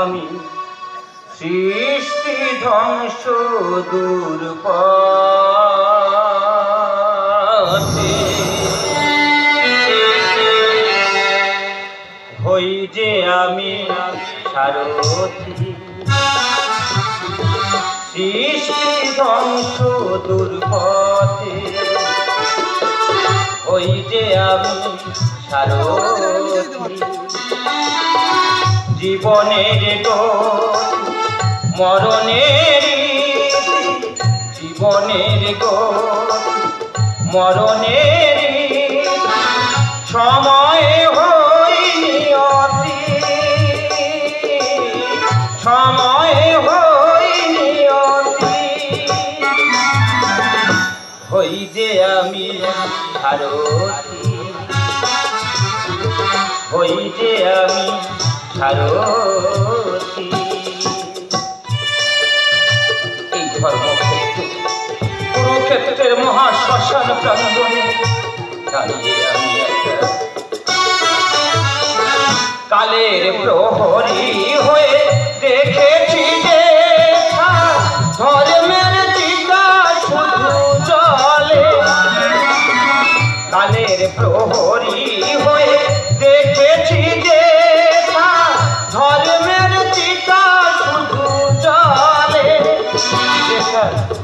আমি সৃষ্টি ধ্বংস দুর্পথে হই যে আমি সারথি সৃষ্টি ধ্বংস দুর্পথে হই যে আমি সারথি জীবনের গতি মরণের জীবনের গতি মরণের সময় হই নিয়তি সময় হই নিয়তি হই যে আমি সারথি হই যে আমি সারথি এই ধর্মক্ষেত্র কুরুক্ষেত্রের মহাশ্মশান প্রাঙ্গণে দাঁড়িয়ে আমি কালের প্রহরী হয়ে দেখেছি যে ধর্মের চিতা শুধু চলে কালের প্রহরী হয়ে দেখেছি যে ধর্মের চিতা শুধু চলে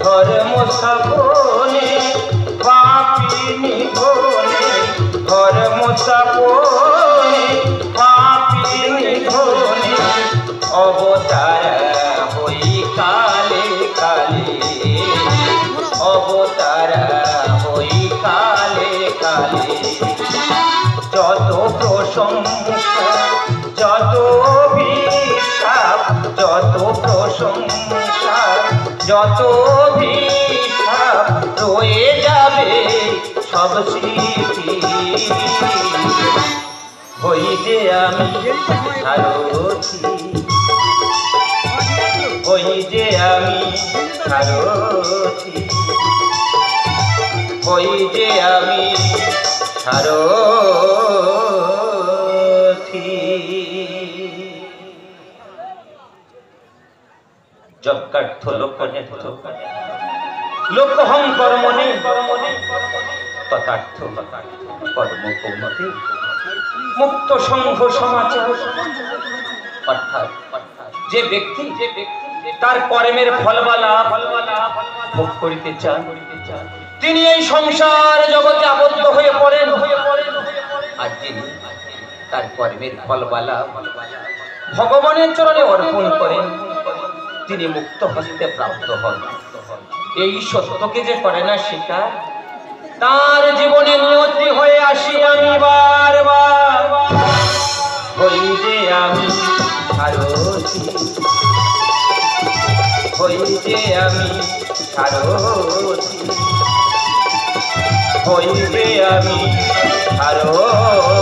ধর্ম স্থাপনে পাপী নিধনে ধর্ম স্থাপনে পাপী নিধনে অবতার হই কালে কালে অবতার হই কালে কালে যত প্রশংসা যত অভিশাপ যত প্রশংসা যত অভিশাপ রয়ে যাবে সব স্মৃতি হই যে আমি সারথি হই যে আমি সারথি হই যে আমি সারথি যজ্ঞার্থ লোকনেত্র লোকহং কর্মণি তথার্থ কর্ম কৌমতে মুক্ত সংঘ সমাচার অর্থাৎ যে ব্যক্তি তার কর্মের ফলবালা ভোগ করিতে চান তিনি এই সংসার জগতে আবদ্ধ হয়ে পড়েন আর যিনি তার কর্মের ফলবালা ভগবানের চরণে অর্পণ করেন তিনি মুক্ত হস্তে প্রাপ্ত হন এই সত্যকে যে করে না স্বীকার তার জীবনে নিয়তি হয়ে আসি আমি বারবার হই যে আমি সারথি হই যে আমি সারথি হই যে আমি সারথি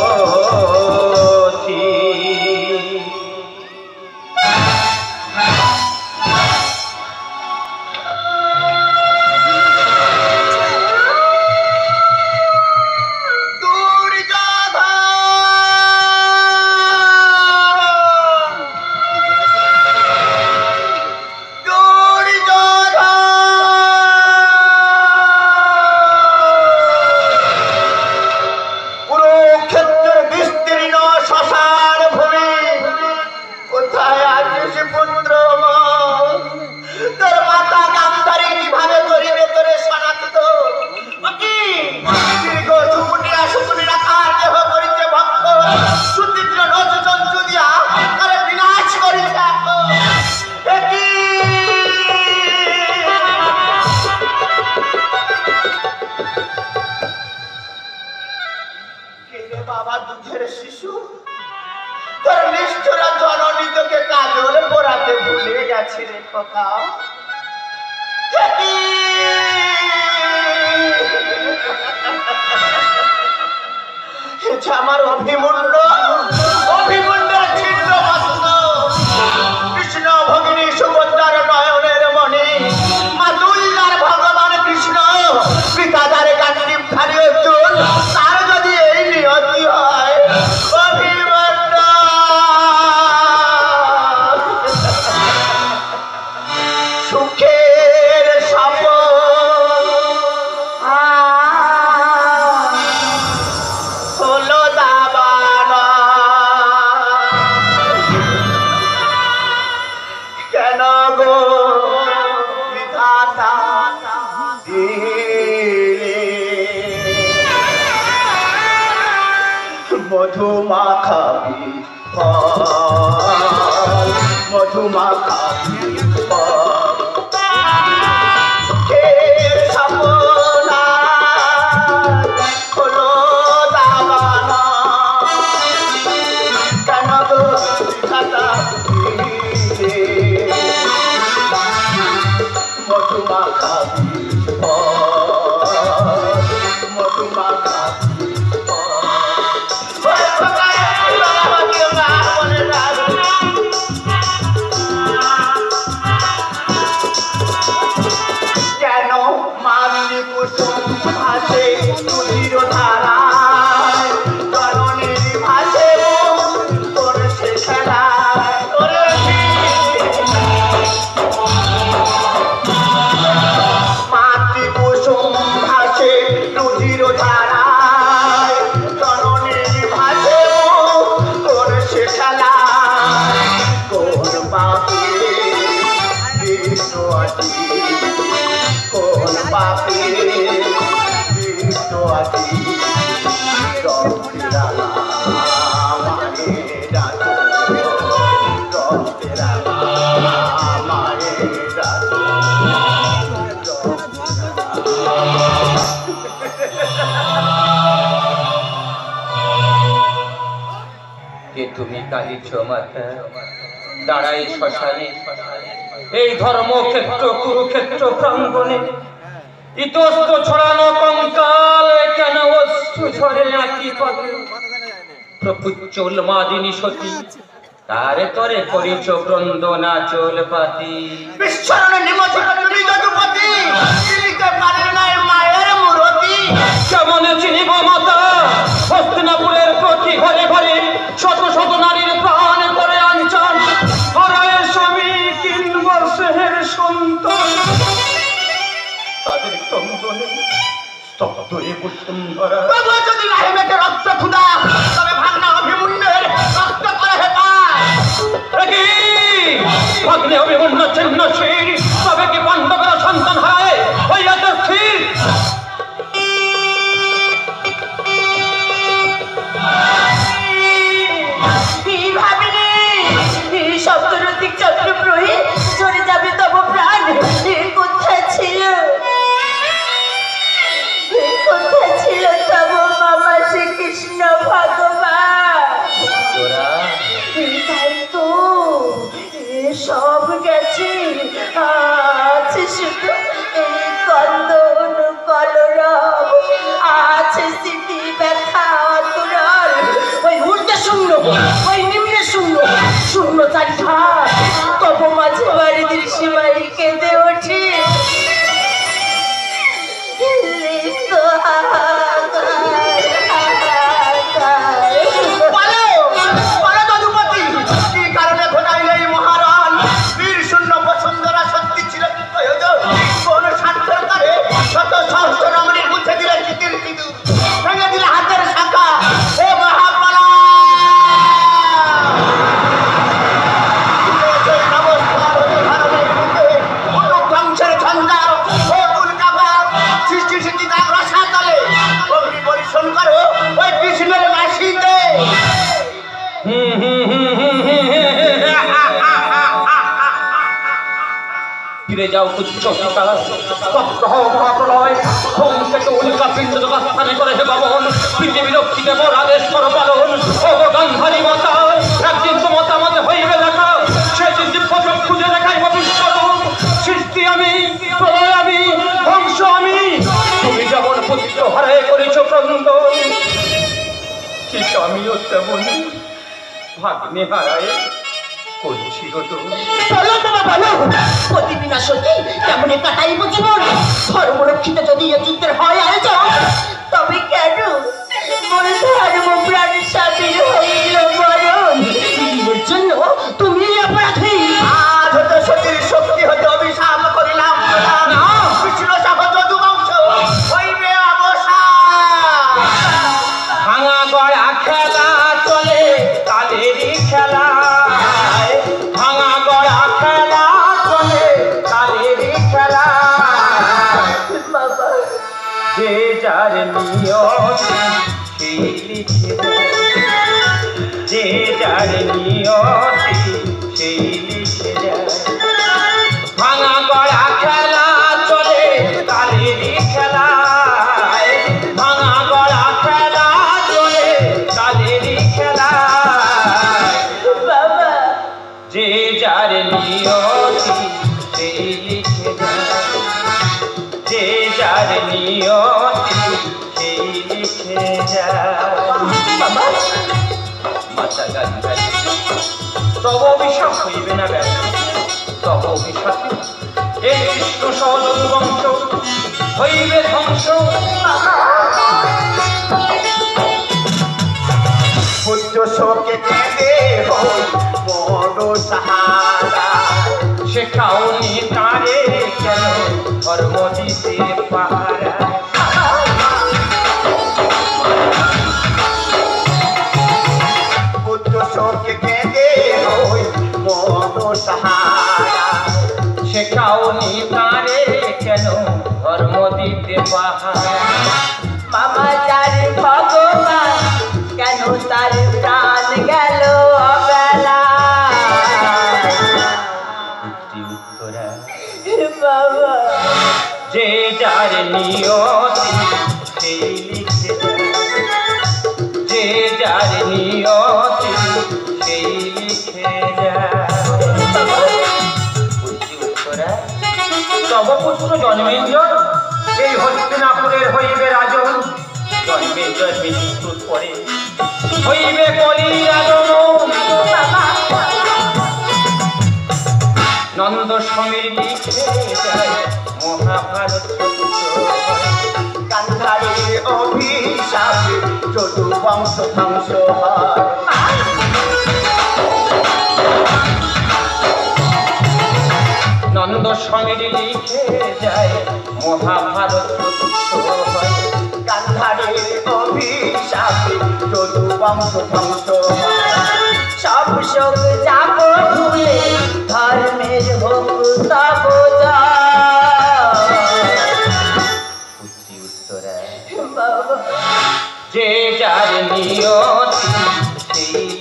আমার অভিমন্ড ছিন্ন কৃষ্ণ ভগিনী সুভদ্রার নয়নের মণি মা দুর্গার ভগবান কৃষ্ণ পিতাদার গান্ধী ধারী অর্জুন তার যদি এই নিয়তি হয় অভিমন্ড মধু মাখাবি মধু মাখাবি তুমি কাঁদিছ মাথা দাঁড়াই শ্মশানে এই ধর্মক্ষেত্র কুরুক্ষেত্র প্রাঙ্গণে ইতস্ত ছড়ানো কঙ্কাল কেন অশ্রু ঝরে একই পথে প্রপুচ্চল মাদিনী সতী তারে তরে করিছ ক্রন্দনা চোল পাতি বিশ্বরণে নিমজ্জিত তুমি যদুপতি চিনিতে পারে নাই মায়ের মূরতি কেমন চিনিব মাতা হস্তিনাপুরের প্রতি ঘরে ঘরে শত শত নারীর প্রাণ করে আনচান হরায় স্বামী 3 বর্ষের সন্তান তাদের ক্রন্দনে স্তব্ধ এ বসুন্ধরা তবু যদি রাহিমেকে রক্ত ক্ষুধা তবে ভাগনা অভিমন্যুর রক্ত করে হেপায় ভাগ্নে অভিমন্য চিহ্নশীল তবে কি পাণ্ডবের সন্তান হারায় হইয়াতে স্থির সপ্তরথিক চন্দ্রপ্রহী চলে যাবে তব প্রাণ কোথায় ছিল তব মামা শ্রীকৃষ্ণ ভগবান তাই তো সব গেছে আছে শুধু এই কন্দন কলরব আছে স্মৃতি ব্যথা অতুরল ওই ঊর্ধ্বে শূন্য ওই নিম্নে শূন্য শূন্য চারিধার তব মাঝে বাড়ির সীমায় কেঁদে ওঠে ফিরে যাও উচ্চতা উল্কা পিণ্ড স্থানে করে হে বাবন পৃথিবী রক্ষিতে মোর আদেশ কর পালন ও গান্ধারী মাতা একদিন তো মতামতে হইবে দেখা সেদিন দিব্য খুঁজে দেখাই বিশ্বরূপ সৃষ্টি আমি প্রলয় আমি ধ্বংস আমি তুমি যেমন পুত্র হারায় করেছ ক্রন্দন ঠিক আমিও তেমনি ভাগ্নে হারায় করছি গো তো বলো বাবা বলো প্রতিবিনা সতী কেমন কাটাইব জীবন ধর্মরক্ষিত যদি এ যুদ্ধের হয় আয়োজন তবে কেন মোর ধর্ম প্রাণ স্বামীর হইল মরণ এর জন্য তুমি অপরাধী আজ হতে সতীর শক্তি হতে অভিশাপ করিলাম না কৃষ্ণ শাহ যদুবংশ হইবে অবসান ভাঙা গড়া খেলা চলে তাদেরই খেলা যে যার নিয়ম সেই লিখে যার নিয়তি সেই লিখে যায়। ভাঙা গড়া খেলা চলে কালেরই খেলায়, ভাঙা গড়া খেলা চলে কালেরই খেলায়। বাবা যে যার নিয়তি সেই লিখে যায়, যে যার নিয়তি সেই লিখে যায়। বাবা মাতা গান্ধারী তব অভিশাপ হইবে না ব্যর্থ, তব অভিশাপে এই কৃষ্ণ সহযোগ বংশ হইবে ধ্বংস। পুত্র শোকে কেঁদে হই বড় সাহারা, শেখাওনি তারে কেন ধর্ম দিতে পারা। পুত্র শোকে কেঁদে হই বড় সাহারা, শেখাওনি তারে কেন ধর্ম দিতে পারা। মামা যার ভগবান কেন তার প্রাণ গেল অবেলা। উত্তরা বাবা যে যার নিয়তি সেই লিখে যায়, যে যার নিয়তি সেই লিখে যায়। উত্তরা তব পুত্র জন্মেঞ্জয় এই হস্তিনাপুরের হইবে রাজন, জন্মেঞ্জয় মৃত্যুর পরে হইবে কলি রাজন। নন্দ সমীর লিখে যায় মহাভারত গান্ধারীর অভিশাপে যদু বংশ ধ্বংস হয়। নন্দ সমীর লিখে যায় মহাভারত হয়। গান্ধারীর অভিশাপে যদু বংশ ধ্বংস হয়। সব শোক যাব ভুলে ধর্মের হোক তব পুত্রী উত্তরা বাবা যে যার নিয়তি সেই